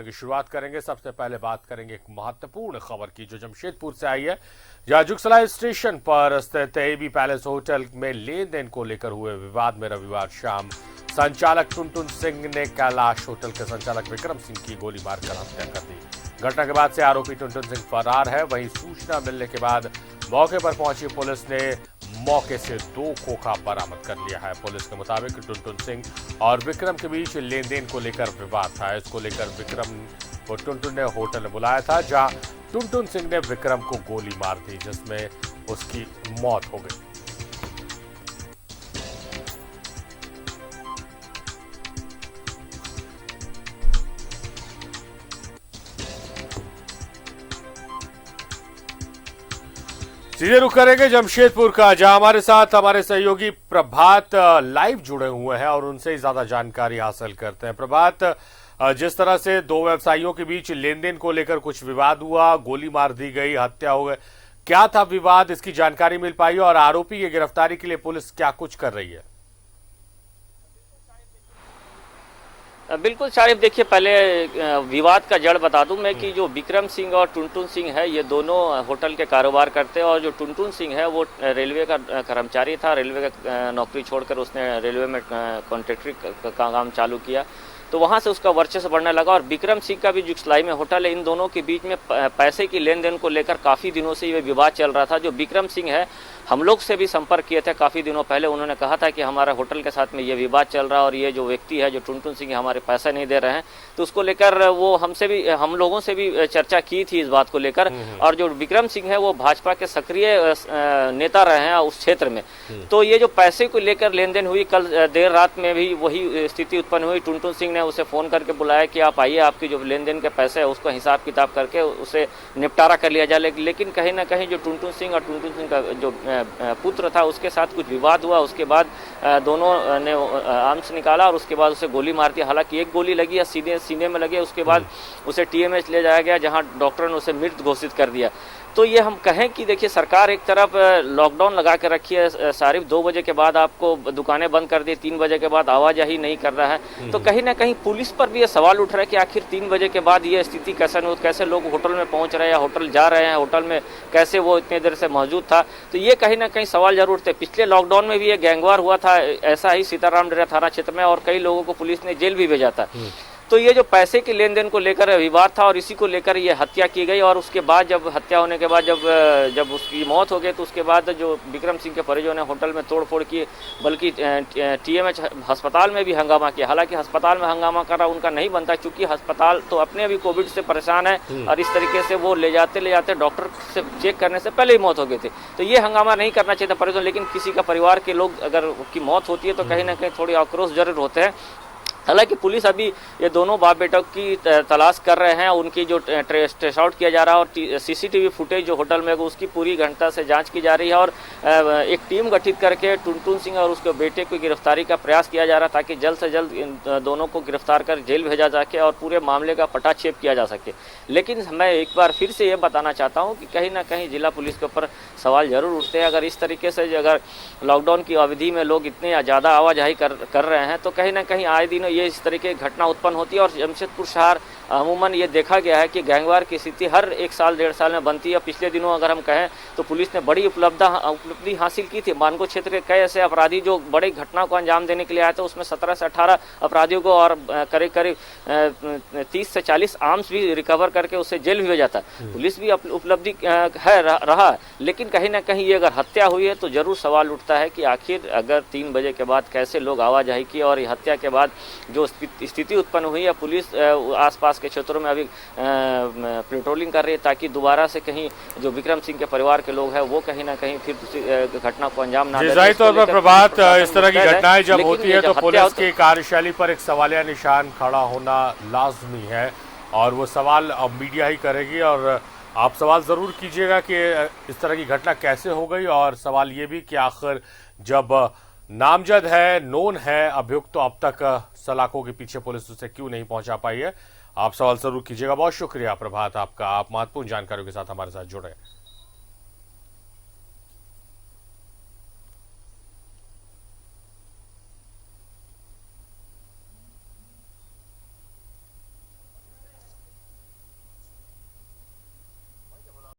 Bulletin की शुरुआत करेंगे। सबसे पहले बात करेंगे एक महत्वपूर्ण खबर की जो जमशेदपुर से आई है, जहां जुगसलाई स्टेशन पर स्थित एबी पैलेस होटल में लेन देन को लेकर हुए विवाद में रविवार शाम संचालक टुनटुन सिंह ने कैलाश होटल के संचालक विक्रम सिंह की गोली मारकर हत्या कर दी। घटना के बाद से आरोपी टुनटुन सिंह फरार है। वहीं सूचना मिलने के बाद मौके पर पहुंची पुलिस ने मौके से 2 खोखा बरामद कर लिया है। पुलिस के मुताबिक टुनटुन सिंह और विक्रम के बीच लेन देन को लेकर विवाद था। इसको लेकर विक्रम को टुनटुन ने होटल में बुलाया था, जहां टुनटुन सिंह ने विक्रम को गोली मार दी, जिसमें उसकी मौत हो गई। सीधे रुख करेंगे जमशेदपुर का, जहां हमारे साथ हमारे सहयोगी प्रभात लाइव जुड़े हुए हैं और उनसे ही ज्यादा जानकारी हासिल करते हैं। प्रभात, जिस तरह से 2 व्यवसायियों के बीच लेन देन को लेकर कुछ विवाद हुआ, गोली मार दी गई, हत्या हो गई, क्या था विवाद, इसकी जानकारी मिल पाई और आरोपी की गिरफ्तारी के लिए पुलिस क्या कुछ कर रही है? बिल्कुल शारिफ, देखिए पहले विवाद का जड़ बता दूं मैं कि जो विक्रम सिंह और टुनटुन सिंह है, ये दोनों होटल के कारोबार करते हैं। और जो टुनटुन सिंह है वो रेलवे का कर्मचारी था। रेलवे का नौकरी छोड़कर उसने रेलवे में कॉन्ट्रैक्टरी का काम चालू किया, तो वहाँ से उसका वर्चस्व बढ़ने लगा। और विक्रम सिंह का भी जुगसलाई में होटल है। इन दोनों के बीच में पैसे की लेन देन को लेकर काफ़ी दिनों से ये विवाद चल रहा था। जो विक्रम सिंह है, हम लोग से भी संपर्क किए थे काफ़ी दिनों पहले। उन्होंने कहा था कि हमारा होटल के साथ में ये विवाद चल रहा है और ये जो व्यक्ति है, जो टुनटुन सिंह, हमारे पैसे नहीं दे रहे हैं। तो उसको लेकर वो हम लोगों से भी चर्चा की थी इस बात को लेकर। और जो विक्रम सिंह है वो भाजपा के सक्रिय नेता रहे हैं उस क्षेत्र में। तो ये जो पैसे को लेकर लेन देन हुई, कल देर रात में भी वही स्थिति उत्पन्न हुई। टुनटुन सिंह ने उसे फ़ोन करके बुलाया कि आप आइए, आपकी जो लेन देन के पैसे है उसका हिसाब किताब करके उसे निपटारा कर लिया जाए। लेकिन कहीं ना कहीं जो टुनटुन सिंह और टुनटुन सिंह का जो पुत्र था, उसके साथ कुछ विवाद हुआ। उसके बाद दोनों ने आर्म्स निकाला और उसके बाद उसे गोली मार दी। हालांकि एक गोली लगी या सीने में लगी। उसके बाद उसे टीएमएच ले जाया गया, जहां डॉक्टर ने उसे मृत घोषित कर दिया। तो ये हम कहें कि देखिए, सरकार एक तरफ लॉकडाउन लगा के रखी है, सारिफ 2 बजे के बाद आपको दुकानें बंद कर दी, 3 बजे के बाद आवाजाही नहीं कर रहा है। तो कहीं ना कहीं पुलिस पर भी ये सवाल उठ रहा है कि आखिर 3 बजे के बाद ये स्थिति कैसे लोग होटल में पहुंच रहे हैं, होटल जा रहे हैं, होटल में कैसे वो इतने देर से मौजूद था। तो ये कहीं ना कहीं सवाल जरूर उठते। पिछले लॉकडाउन में भी ये गैंगवार हुआ था ऐसा ही सीताराम डेरा थाना क्षेत्र में, और कई लोगों को पुलिस ने जेल भी भेजा था। तो ये जो पैसे की लेन देन को लेकर विवाद था और इसी को लेकर ये हत्या की गई। और उसके बाद जब हत्या होने के बाद जब उसकी मौत हो गई, तो उसके बाद जो विक्रम सिंह के परिजनों ने होटल में तोड़फोड़ की, बल्कि टीएमएच अस्पताल में भी हंगामा किया। हालांकि अस्पताल में हंगामा करना उनका नहीं बनता, क्योंकि अस्पताल तो अपने भी कोविड से परेशान है और इस तरीके से वो ले जाते डॉक्टर से चेक करने से पहले ही मौत हो गई थी। तो ये हंगामा नहीं करना चाहिए था परिजन। लेकिन किसी का परिवार के लोग अगर की मौत होती है तो कहीं ना कहीं थोड़ी आक्रोश जरूर होते हैं। हालांकि पुलिस अभी ये दोनों बाप बेटों की तलाश कर रहे हैं। उनकी जो ट्रेस आउट किया जा रहा है और सीसीटीवी फुटेज जो होटल में उसकी पूरी गहनता से जांच की जा रही है। और एक टीम गठित करके टुनटुन सिंह और उसके बेटे की गिरफ्तारी का प्रयास किया जा रहा है, ताकि जल्द से जल्द इन दोनों को गिरफ्तार कर जेल भेजा जा सके और पूरे मामले का पटाक्षेप किया जा सके। लेकिन मैं एक बार फिर से ये बताना चाहता हूँ कि कहीं ना कहीं जिला पुलिस के ऊपर सवाल जरूर उठते हैं। अगर इस तरीके से अगर लॉकडाउन की अवधि में लोग इतने ज़्यादा आवाजाही कर रहे हैं, तो कहीं ना कहीं आए दिन ये इस तरीके की घटना उत्पन्न होती है। और जमशेदपुर शहर अमूमन ये देखा गया है कि गैंगवार की स्थिति हर 1 साल 1.5 साल में बनती है। पिछले दिनों अगर हम कहें तो पुलिस ने बड़ी उपलब्धि हासिल की थी। मानगो क्षेत्र के कई ऐसे अपराधी जो बड़ी घटना को अंजाम देने के लिए आए थे, उसमें 17 से 18 अपराधियों को और करीब 30 से 40 आर्म्स भी रिकवर करके उसे जेल भी भेजा था। पुलिस भी उपलब्धि है रहा। लेकिन कहीं ना कहीं ये अगर हत्या हुई है तो जरूर सवाल उठता है कि आखिर अगर 3 बजे के बाद कैसे लोग आवाजाही की, और हत्या के बाद जो स्थिति उत्पन्न हुई है, पुलिस आसपास के क्षेत्रों में अभी पेट्रोलिंग कर रही है, ताकि दोबारा से कहीं जो विक्रम सिंह के परिवार के लोग हैं वो कहीं ना कहीं फिर घटना को अंजाम ना दे। जाहिर तौर पर प्रभात, इस तरह की घटनाएं जब होती है तो पुलिस की कार्यशैली पर एक सवालिया निशान खड़ा होना लाजमी है, और वो सवाल अब मीडिया ही करेगी। और आप सवाल जरूर कीजिएगा कि इस तरह की घटना कैसे हो गई, और सवाल ये भी कि आखिर जब नामजद है, नोन है अभियुक्त, तो अब तक सलाखों के पीछे पुलिस उसे क्यों नहीं पहुंचा पाई है। आप सवाल जरूर कीजिएगा। बहुत शुक्रिया प्रभात आपका, आप महत्वपूर्ण जानकारियों के साथ हमारे साथ जुड़े।